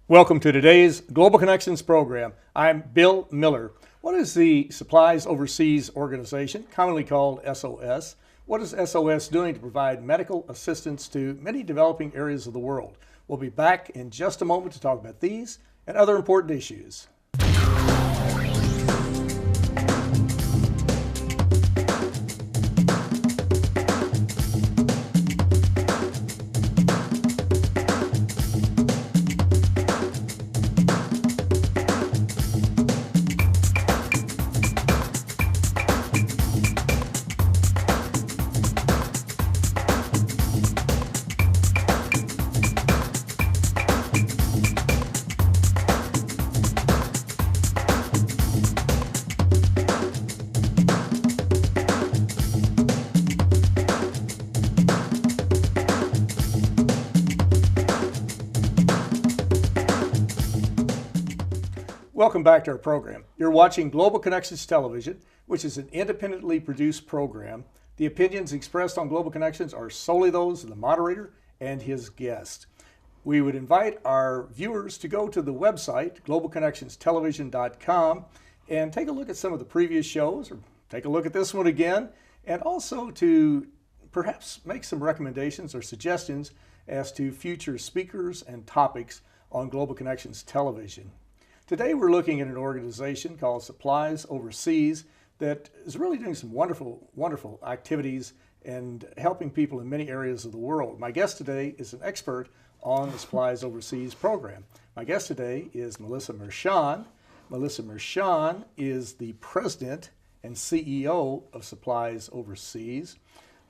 Welcome to today's Global Connections program. I'm Bill Miller. What is the Supplies Overseas Organization, commonly called SOS? What is SOS doing to provide medical assistance to many developing areas of the world? We'll be back in just a moment to talk about these and other important issues. Welcome back to our program. You're watching Global Connections Television, which is an independently produced program. The opinions expressed on Global Connections are solely those of the moderator and his guest. We would invite our viewers to go to the website, globalconnectionstelevision.com, and take a look at some of the previous shows, or take a look at this one again, and also to perhaps make some recommendations or suggestions as to future speakers and topics on Global Connections Television. Today we're looking at an organization called Supplies Overseas that is really doing some wonderful activities and helping people in many areas of the world. My guest today is an expert on the Supplies Overseas program. My guest today is Melissa Mershon. Melissa Mershon is the president and CEO of Supplies Overseas.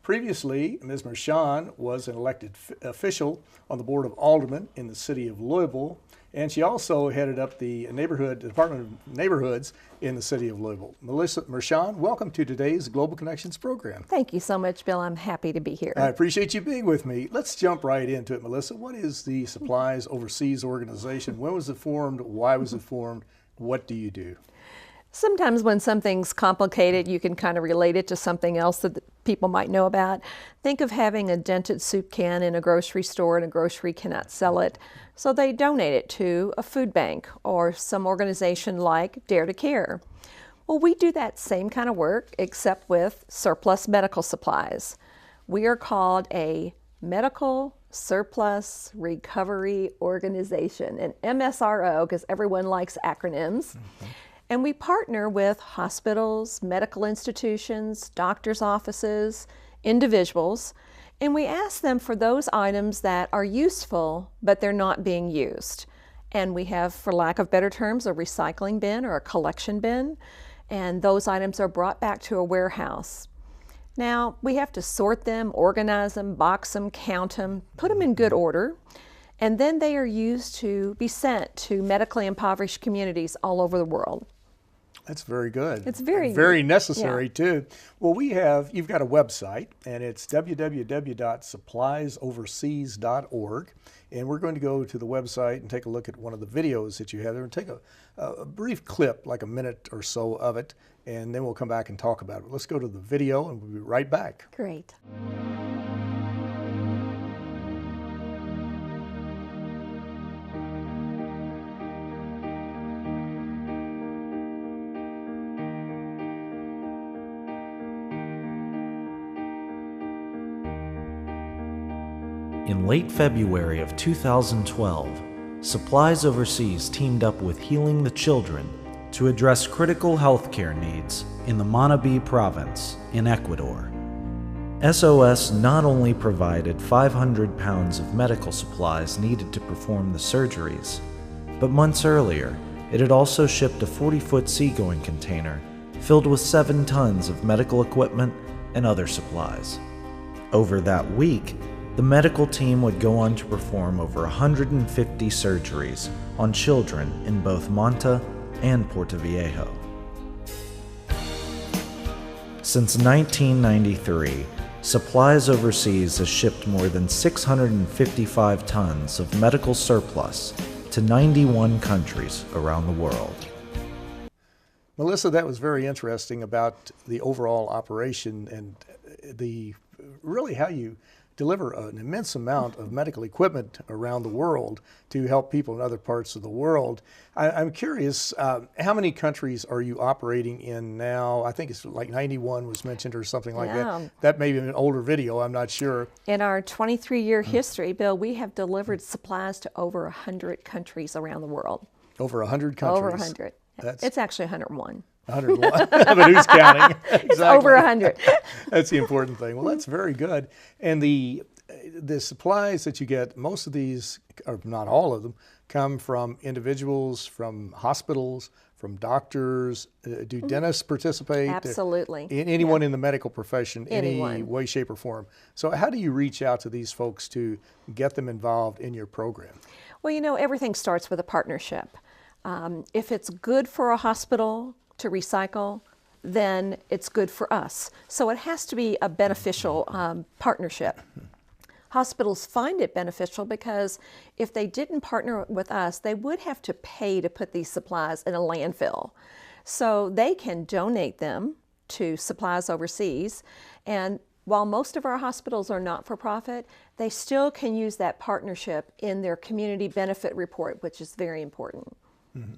Previously, Ms. Mershon was an elected official on the Board of Aldermen in the city of Louisville, and she also headed up the Department of Neighborhoods in the city of Louisville. Melissa Mershon, welcome to today's Global Connections program. Thank you so much, Bill. I'm happy to be here. I appreciate you being with me. Let's jump right into it, Melissa. What is the Supplies Overseas organization? When was it formed? Why was it formed? What do you do? Sometimes when something's complicated, you can kind of relate it to something else that people might know about. Think of having a dented soup can in a grocery store and a grocery cannot sell it, so they donate it to a food bank or some organization like Dare to Care. Well, we do that same kind of work except with surplus medical supplies. We are called a Medical Surplus Recovery Organization, an MSRO, because everyone likes acronyms. Mm-hmm. And we partner with hospitals, medical institutions, doctors' offices, individuals, and we ask them for those items that are useful, but they're not being used. And we have, for lack of better terms, a recycling bin or a collection bin, and those items are brought back to a warehouse. Now, we have to sort them, organize them, box them, count them, put them in good order, and then they are used to be sent to medically impoverished communities all over the world. That's very good. It's very necessary too. Well, you've got a website, and it's www.suppliesoverseas.org, and we're going to go to the website and take a look at one of the videos that you have there and take a brief clip, like a minute or so of it, and then we'll come back and talk about it. Let's go to the video, and we'll be right back. Great. In late February of 2012, Supplies Overseas teamed up with Healing the Children to address critical healthcare needs in the Manabí province in Ecuador. SOS not only provided 500 pounds of medical supplies needed to perform the surgeries, but months earlier, it had also shipped a 40-foot seagoing container filled with 7 tons of medical equipment and other supplies. Over that week, the medical team would go on to perform over 150 surgeries on children in both Manta and Puerto Viejo. Since 1993, Supplies Overseas has shipped more than 655 tons of medical surplus to 91 countries around the world. Melissa, that was very interesting about the overall operation and really how you deliver an immense amount of medical equipment around the world to help people in other parts of the world. I'm curious, how many countries are you operating in now? I think it's like 91 was mentioned or something like that. That may be an older video, I'm not sure. In our 23-year history, Bill, we have delivered supplies to over 100 countries around the world. Over 100 countries? Over 100. It's actually 101. 101, but who's counting? Exactly. It's over 100. That's the important thing. Well, that's very good. And the supplies that you get, most of these, or not all of them, come from individuals, from hospitals, from doctors. Do dentists participate? Absolutely. Anyone in the medical profession, Anyone. any way, shape, or form. So how do you reach out to these folks to get them involved in your program? Well, you know, everything starts with a partnership. If it's good for a hospital to recycle, then it's good for us. So it has to be a beneficial partnership. Hospitals find it beneficial because if they didn't partner with us, they would have to pay to put these supplies in a landfill. So they can donate them to supplies overseas. And while most of our hospitals are not-for-profit, they still can use that partnership in their community benefit report, which is very important.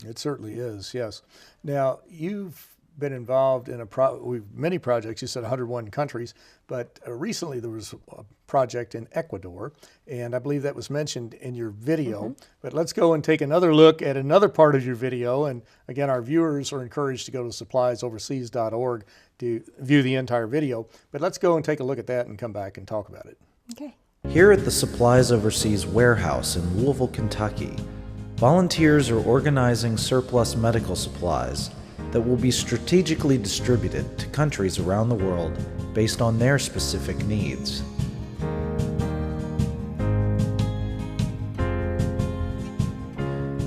It certainly is, yes. Now, you've been involved in many projects. You said 101 countries, but recently there was a project in Ecuador, and I believe that was mentioned in your video. But let's go and take another look at another part of your video. And again, our viewers are encouraged to go to suppliesoverseas.org to view the entire video. But let's go and take a look at that and come back and talk about it. Okay. Here at the Supplies Overseas warehouse in Louisville, Kentucky, volunteers are organizing surplus medical supplies that will be strategically distributed to countries around the world based on their specific needs.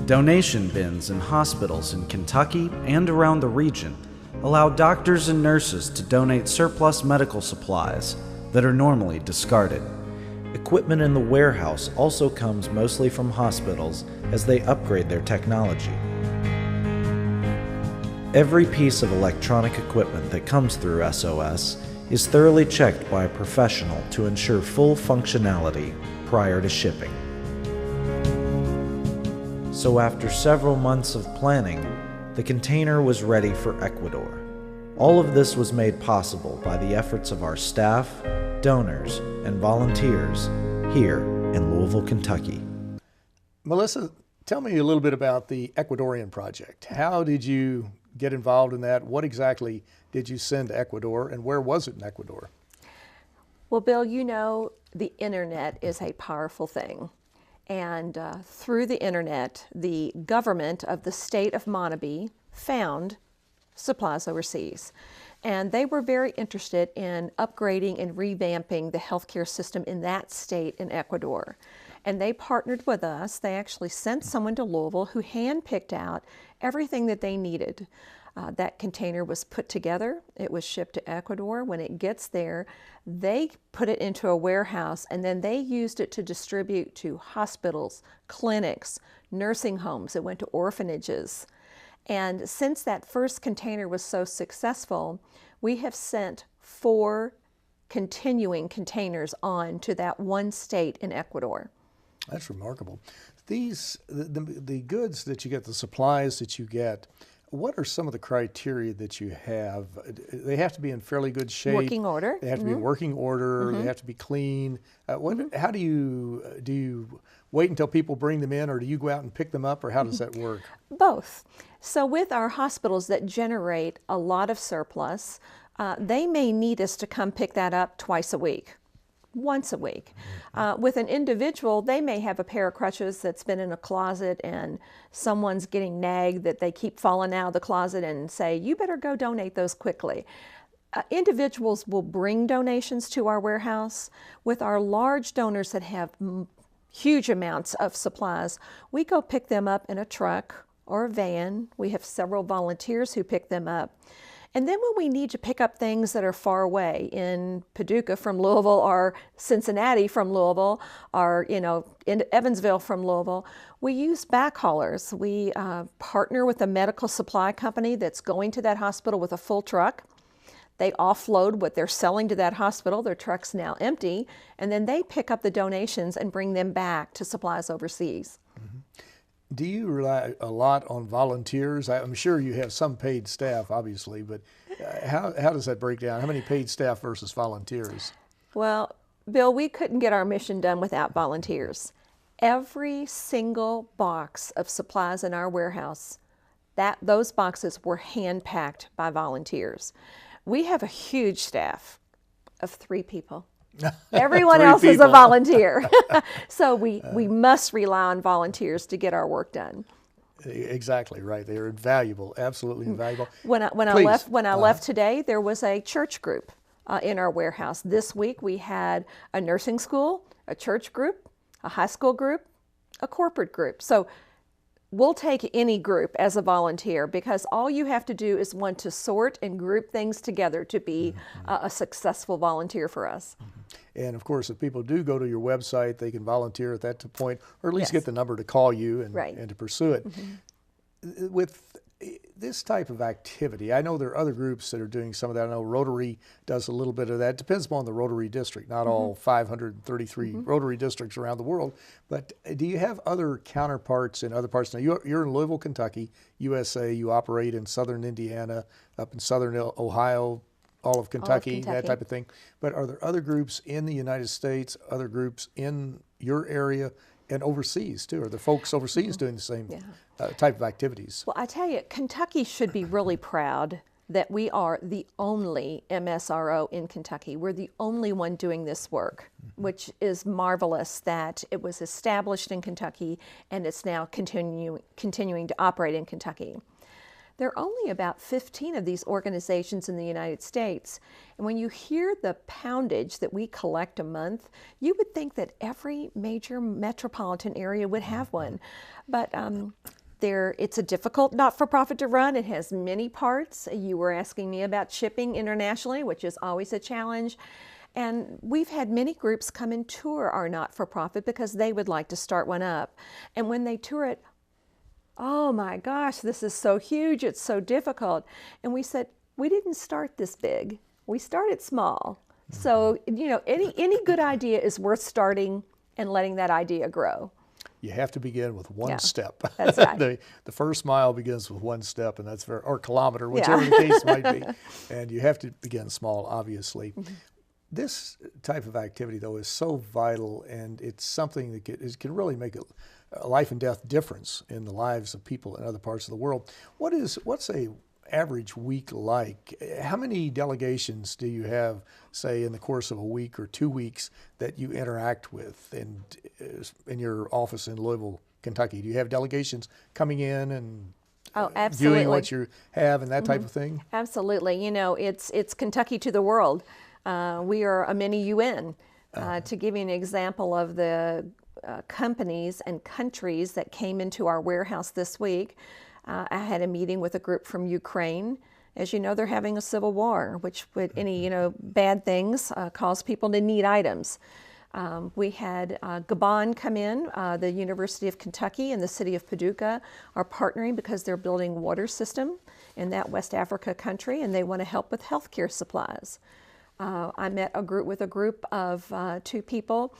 Donation bins in hospitals in Kentucky and around the region allow doctors and nurses to donate surplus medical supplies that are normally discarded. Equipment in the warehouse also comes mostly from hospitals as they upgrade their technology. Every piece of electronic equipment that comes through SOS is thoroughly checked by a professional to ensure full functionality prior to shipping. So after several months of planning, the container was ready for Ecuador. All of this was made possible by the efforts of our staff, donors, and volunteers here in Louisville, Kentucky. Melissa, tell me a little bit about the Ecuadorian project. How did you get involved in that? What exactly did you send to Ecuador, and where was it in Ecuador? Well, Bill, you know, the internet is a powerful thing. And through the internet, the government of the state of Manabi found Supplies Overseas. And they were very interested in upgrading and revamping the healthcare system in that state in Ecuador. And they partnered with us. They actually sent someone to Louisville who hand-picked out everything that they needed. That container was put together. It was shipped to Ecuador. When it gets there, they put it into a warehouse, and then they used it to distribute to hospitals, clinics, nursing homes. It went to orphanages. And since that first container was so successful, we have sent 4 continuing containers on to that one state in Ecuador. That's remarkable. The goods that you get, the supplies that you get, what are some of the criteria that you have? They have to be in fairly good shape. Working order. They have to be in working order. They have to be clean. How do you wait until people bring them in, or do you go out and pick them up, or how does that work? Both. So with our hospitals that generate a lot of surplus, they may need us to come pick that up twice a week. Once a week. With an individual, they may have a pair of crutches that's been in a closet and someone's getting nagged that they keep falling out of the closet and say, you better go donate those quickly. Individuals will bring donations to our warehouse. With our large donors that have huge amounts of supplies, we go pick them up in a truck or a van. We have several volunteers who pick them up. And then when we need to pick up things that are far away in Paducah from Louisville or Cincinnati from Louisville or, in Evansville from Louisville, we use backhaulers. We partner with a medical supply company that's going to that hospital with a full truck. They offload what they're selling to that hospital. Their truck's now empty, and then they pick up the donations and bring them back to Supplies Overseas. Do you rely a lot on volunteers? I'm sure you have some paid staff, obviously, but how does that break down? How many paid staff versus volunteers? Well, Bill, we couldn't get our mission done without volunteers. Every single box of supplies in our warehouse, those boxes were hand-packed by volunteers. We have a huge staff of 3 people. Everyone else is a volunteer. So we must rely on volunteers to get our work done. Exactly right. They are invaluable, absolutely invaluable. When I left today, there was a church group in our warehouse. This week we had a nursing school, a church group, a high school group, a corporate group. So we'll take any group as a volunteer, because all you have to do is want to sort and group things together to be a successful volunteer for us. And of course, if people do go to your website, they can volunteer at that point, or at least get the number to call you and to pursue it. With this type of activity, I know there are other groups that are doing some of that. I know Rotary does a little bit of that. It depends upon the Rotary district, not all 533 Rotary districts around the world. But do you have other counterparts in other parts? Now, you're in Louisville, Kentucky, USA. You operate in southern Indiana, up in southern Ohio, all of Kentucky, that type of thing. But are there other groups in the United States, other groups in your area, and overseas too? Are there folks overseas doing the same type of activities? Well, I tell you, Kentucky should be really proud that we are the only MSRO in Kentucky. We're the only one doing this work, which is marvelous that it was established in Kentucky and it's now continuing to operate in Kentucky. There are only about 15 of these organizations in the United States. And when you hear the poundage that we collect a month, you would think that every major metropolitan area would have one. But it's a difficult not-for-profit to run. It has many parts. You were asking me about shipping internationally, which is always a challenge. And we've had many groups come and tour our not-for-profit because they would like to start one up. And when they tour it, oh my gosh, this is so huge, it's so difficult. And we said, we didn't start this big. We started small. So, any good idea is worth starting and letting that idea grow. You have to begin with one step. That's right. The first mile begins with one step, and that's or kilometer, whichever the case might be. And you have to begin small, obviously. This type of activity, though, is so vital, and it's something that can really make a life and death difference in the lives of people in other parts of the world. What's a average week like? How many delegations do you have, say, in the course of a week or 2 weeks that you interact with in your office in Louisville, Kentucky? Do you have delegations coming in and viewing what you have and that type of thing? Absolutely. It's Kentucky to the world. We are a mini UN. To give you an example of the companies and countries that came into our warehouse this week, I had a meeting with a group from Ukraine. As you know, they're having a civil war, which would any bad things cause people to need items. We had Gabon come in. The University of Kentucky and the city of Paducah are partnering because they're building a water system in that West Africa country, and they want to help with healthcare supplies. I met with a group of 2 people.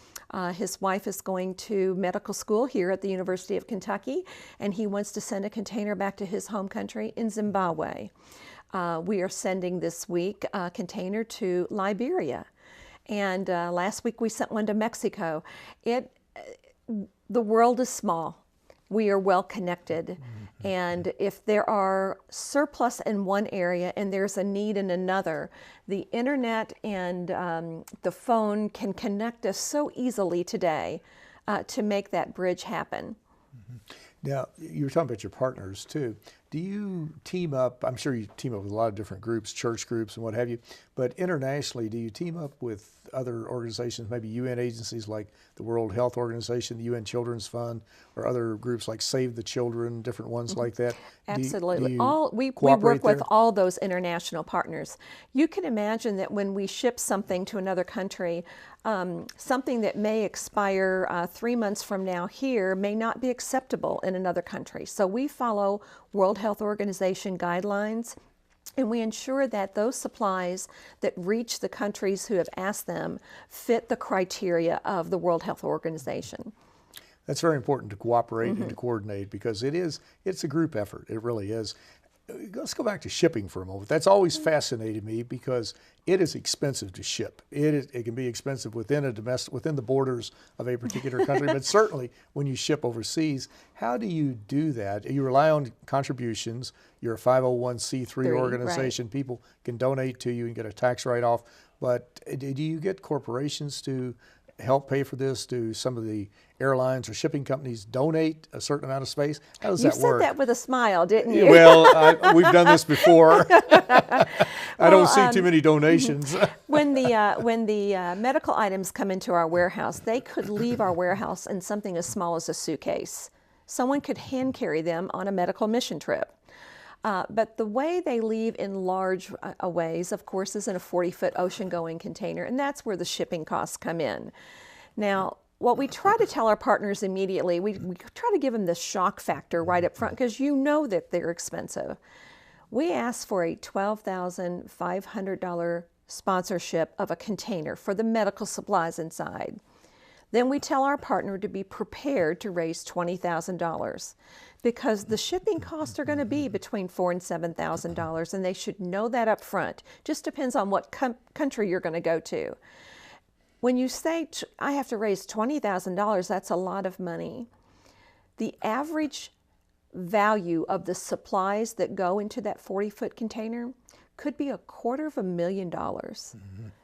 His wife is going to medical school here at the University of Kentucky, and he wants to send a container back to his home country in Zimbabwe. We are sending this week a container to Liberia, and last week we sent one to Mexico. The world is small. We are well connected, and if there are surplus in one area and there's a need in another, the internet and the phone can connect us so easily today to make that bridge happen. Now, you were talking about your partners too. Do you team up? I'm sure you team up with a lot of different groups, church groups and what have you, but internationally, do you team up with other organizations, maybe UN agencies like the World Health Organization, the UN Children's Fund, or other groups like Save the Children, different ones like that? Absolutely. We work there with all those international partners. You can imagine that when we ship something to another country, something that may expire 3 months from now here may not be acceptable in another country. So we follow World Health Organization guidelines, And we ensure that those supplies that reach the countries who have asked them fit the criteria of the World Health Organization. That's very important to cooperate and to coordinate, because it's a group effort. It really is. Let's go back to shipping for a moment. That's always fascinated me because it is expensive to ship. It can be expensive within the borders of a particular country, but certainly when you ship overseas. How do you do that? You rely on contributions. You're a 501c3 organization. Right. People can donate to you and get a tax write-off. But do you get corporations to help pay for this? Do some of the airlines or shipping companies donate a certain amount of space? How does that work? You said that with a smile, didn't you? Well, we've done this before. I don't see too many donations. When the medical items come into our warehouse, they could leave our warehouse in something as small as a suitcase. Someone could hand carry them on a medical mission trip. But the way they leave in large ways, of course, is in a 40-foot ocean-going container, and that's where the shipping costs come in. Now, what we try to tell our partners immediately, we try to give them the shock factor right up front, because you know that they're expensive. We ask for a $12,500 sponsorship of a container for the medical supplies inside. Then we tell our partner to be prepared to raise $20,000, because the shipping costs are going to be between $4,000 and $7,000, and they should know that up front. Just depends on what country you're going to go to. When you say, I have to raise $20,000, that's a lot of money. The average value of the supplies that go into that 40-foot container could be $250,000.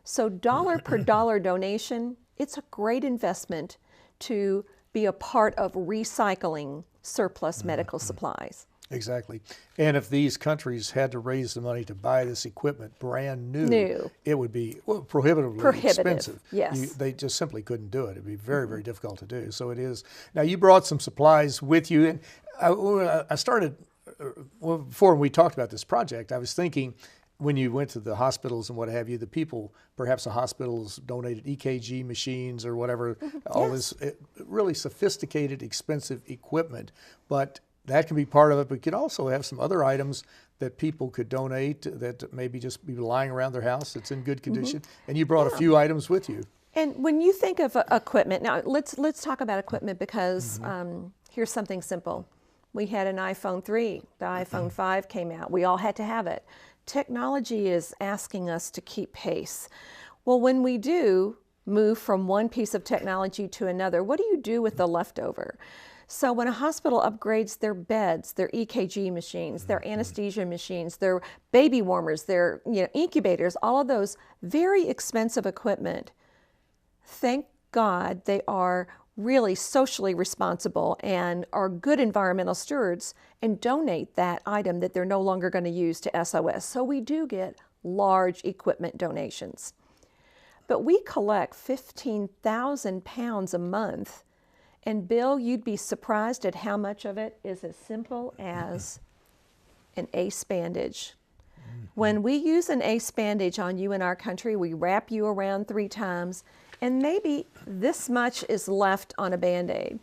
So dollar per dollar donation, it's a great investment to be a part of recycling surplus medical supplies. Exactly. And if these countries had to raise the money to buy this equipment brand new, it would be prohibitively expensive. Yes. They just simply couldn't do it. It'd be very, very difficult to do. So it is. Now, you brought some supplies with you. And I started, before we talked about this project, I was thinking, when you went to the hospitals and what have you, the people, perhaps the hospitals donated EKG machines or whatever, all this really sophisticated, expensive equipment. But that can be part of it, but you could also have some other items that people could donate that maybe just be lying around their house that's in good condition. And you brought a few items with you. And when you think of equipment, now let's talk about equipment, because here's something simple. We had an iPhone 3, the iPhone 5 came out. We all had to have it. Technology is asking us to keep pace. Well, when we do move from one piece of technology to another, what do you do with the leftover? So when a hospital upgrades their beds, their EKG machines, their anesthesia machines, their baby warmers, their incubators, all of those very expensive equipment, thank God they are really socially responsible and are good environmental stewards and donate that item that they're no longer going to use to SOS. So we do get large equipment donations. But we collect 15,000 pounds a month. And Bill, you'd be surprised at how much of it is as simple as an ACE bandage. When we use an ACE bandage on you in our country, we wrap you around 3 times, and maybe this much is left on a Band-Aid.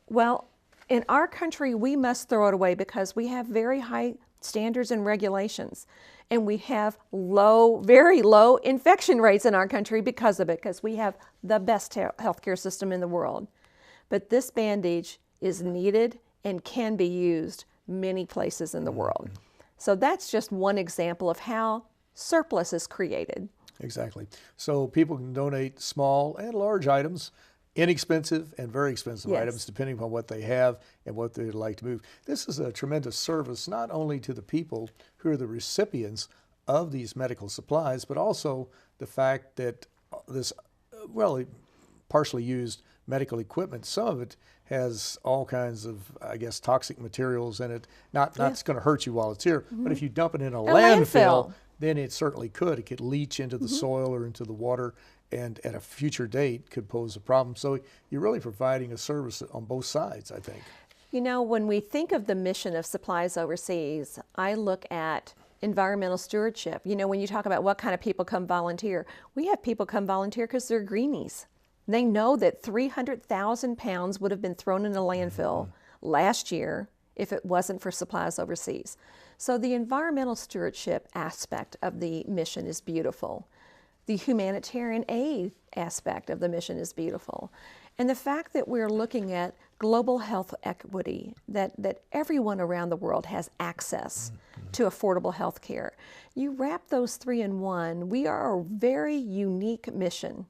Well, in our country, we must throw it away because we have very high standards and regulations. And we have very low infection rates in our country because of it, because we have the best healthcare system in the world. But this bandage is needed and can be used many places in the world. So that's just one example of how surplus is created. Exactly. So people can donate small and large items, inexpensive and very expensive items, depending upon what they have and what they'd like to move. This is a tremendous service, not only to the people who are the recipients of these medical supplies, but also the fact that this, partially used medical equipment, some of it has all kinds of, I guess, toxic materials in it. Not going to hurt you while it's here, but if you dump it in a landfill, then it certainly could. It could leach into the soil or into the water, and at a future date could pose a problem. So you're really providing a service on both sides, I think. You know, when we think of the mission of Supplies Overseas, I look at environmental stewardship. You know, when you talk about what kind of people come volunteer, we have people come volunteer because they're greenies. They know that 300,000 pounds would have been thrown in a landfill last year if it wasn't for supplies overseas. So the environmental stewardship aspect of the mission is beautiful. The humanitarian aid aspect of the mission is beautiful. And the fact that we're looking at global health equity, that everyone around the world has access to affordable health care. You wrap those three in one, we are a very unique mission.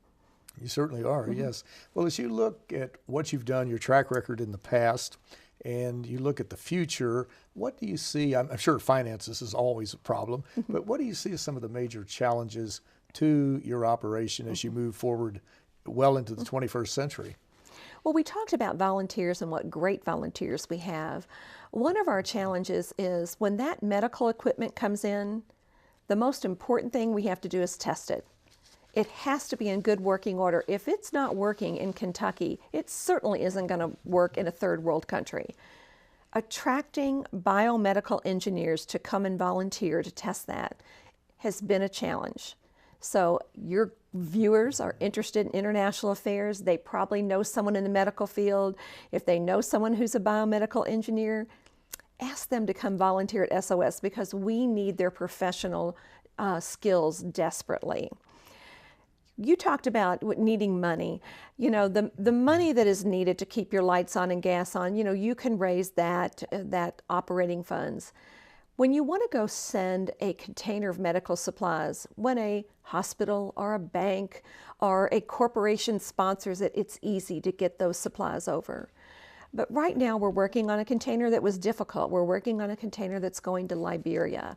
You certainly are, yes. Well, as you look at what you've done, your track record in the past, and you look at the future, what do you see? I'm sure finances is always a problem, but what do you see as some of the major challenges to your operation as you move forward well into the 21st century? Well, we talked about volunteers and what great volunteers we have. One of our challenges is when that medical equipment comes in, the most important thing we have to do is test it. It has to be in good working order. If it's not working in Kentucky, it certainly isn't going to work in a third world country. Attracting biomedical engineers to come and volunteer to test that has been a challenge. So your viewers are interested in international affairs. They probably know someone in the medical field. If they know someone who's a biomedical engineer, ask them to come volunteer at SOS because we need their professional skills desperately. You talked about needing money. You know, the money that is needed to keep your lights on and gas on, you know, you can raise that operating funds. When you want to go send a container of medical supplies, when a hospital or a bank or a corporation sponsors it, it's easy to get those supplies over. But right now we're working on a container that was difficult. We're working on a container that's going to Liberia.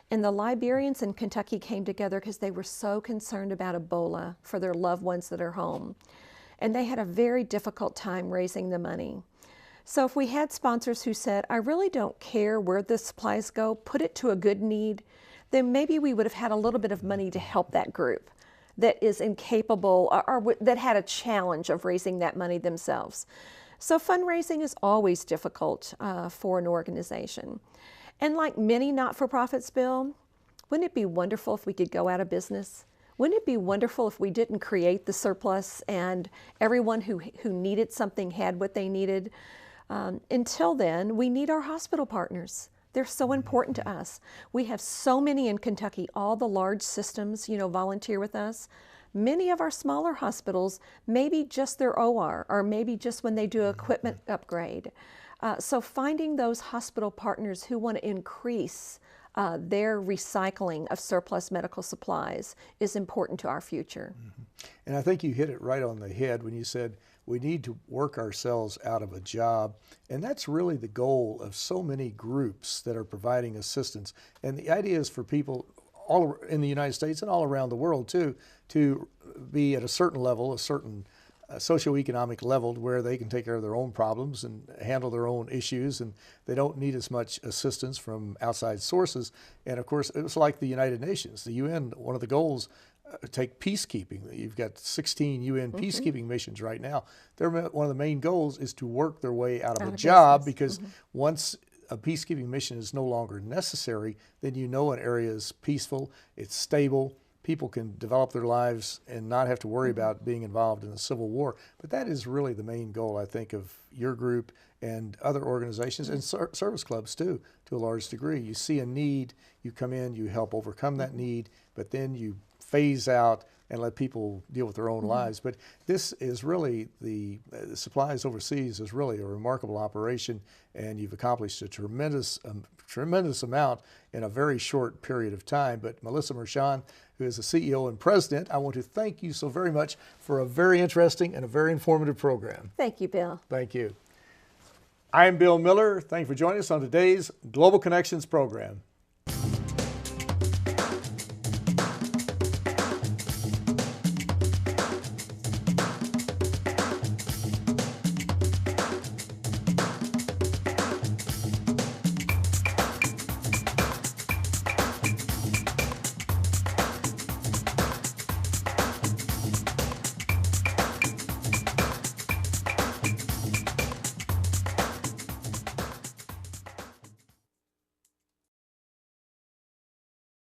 And the Liberians in Kentucky came together because they were so concerned about Ebola for their loved ones that are home. And they had a very difficult time raising the money. So if we had sponsors who said, I really don't care where the supplies go, put it to a good need, then maybe we would have had a little bit of money to help that group that is incapable or that had a challenge of raising that money themselves. So fundraising is always difficult for an organization. And like many not-for-profits, Bill, wouldn't it be wonderful if we could go out of business? Wouldn't it be wonderful if we didn't create the surplus and everyone who needed something had what they needed? Until then, we need our hospital partners. They're so important to us. We have so many in Kentucky, all the large systems, you know, volunteer with us. Many of our smaller hospitals, maybe just their OR, or maybe just when they do equipment upgrade. So finding those hospital partners who want to increase their recycling of surplus medical supplies is important to our future. And I think you hit it right on the head when you said we need to work ourselves out of a job. And that's really the goal of so many groups that are providing assistance. And the idea is for people all in the United States and all around the world too, to be at a certain level, a certain socioeconomic level where they can take care of their own problems and handle their own issues, and they don't need as much assistance from outside sources. And of course, it's like the United Nations. The UN, one of the goals, take peacekeeping. You've got 16 UN peacekeeping missions right now. One of the main goals is to work their way out of a job because once a peacekeeping mission is no longer necessary, then you know an area is peaceful, it's stable, people can develop their lives and not have to worry about being involved in a civil war. But that is really the main goal, I think, of your group and other organizations and service clubs too, to a large degree. You see a need, you come in, you help overcome that need, but then you phase out and let people deal with their own lives. But this is really, the supplies overseas is really a remarkable operation, and you've accomplished a tremendous amount in a very short period of time. But Melissa Mershon, who is the CEO and president, I want to thank you so very much for a very interesting and a very informative program. Thank you, Bill. Thank you. I'm Bill Miller. Thank you for joining us on today's Global Connections program.